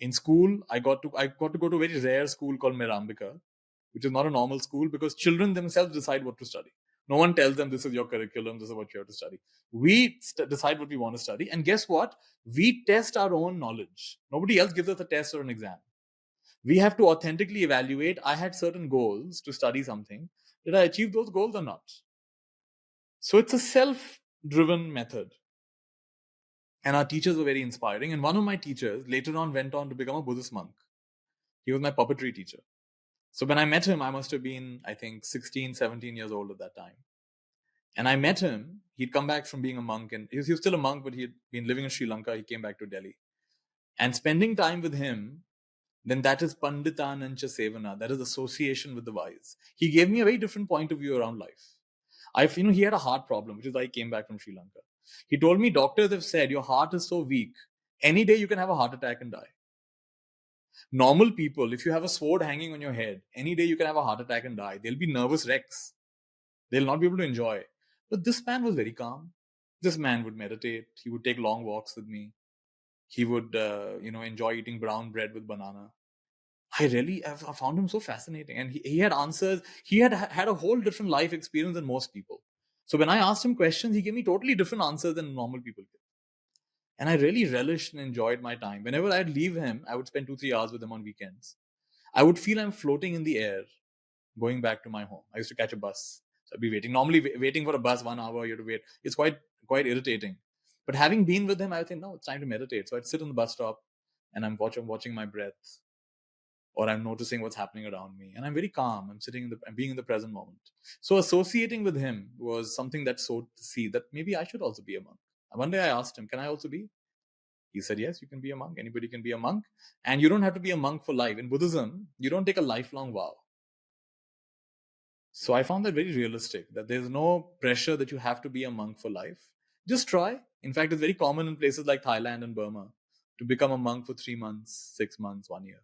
In school, I got to go to a very rare school called Mirambika, which is not a normal school because children themselves decide what to study. No one tells them this is your curriculum, this is what you have to study. We decide what we want to study, and guess what? We test our own knowledge. Nobody else gives us a test or an exam. We have to authentically evaluate. I had certain goals to study something. Did I achieve those goals or not? So it's a self-driven method. And our teachers were very inspiring. And one of my teachers later on went on to become a Buddhist monk. He was my puppetry teacher. So when I met him, I must have been, I think, 16, 17 years old at that time. And I met him. He'd come back from being a monk, and he was still a monk, but he had been living in Sri Lanka. He came back to Delhi. And spending time with him, then that is Panditanancha Sevana. That is association with the wise. He gave me a very different point of view around life. He had a heart problem, which is why he came back from Sri Lanka. He told me doctors have said your heart is so weak, any day you can have a heart attack and die. Normal people, if you have a sword hanging on your head, any day you can have a heart attack and die. They'll be nervous wrecks. They'll not be able to enjoy. But this man was very calm. This man would meditate. He would take long walks with me. He would, enjoy eating brown bread with banana. I found him so fascinating. And he had answers. He had a whole different life experience than most people. So when I asked him questions, he gave me totally different answers than normal people give. And I really relished and enjoyed my time. Whenever I'd leave him, I would spend 2-3 hours with him on weekends. I would feel I'm floating in the air going back to my home. I used to catch a bus. So I'd be waiting. Normally, waiting for a bus 1 hour, you have to wait. It's quite irritating. But having been with him, I would think, no, it's time to meditate. So I'd sit on the bus stop and I'm watching my breath, or I'm noticing what's happening around me. And I'm very calm. I'm being in the present moment. So associating with him was something that sowed the seed that maybe I should also be a monk. And one day I asked him, can I also be? He said, yes, you can be a monk. Anybody can be a monk. And you don't have to be a monk for life. In Buddhism, you don't take a lifelong vow. So I found that very realistic, that there's no pressure that you have to be a monk for life. Just try. In fact, it's very common in places like Thailand and Burma to become a monk for 3 months, 6 months, 1 year.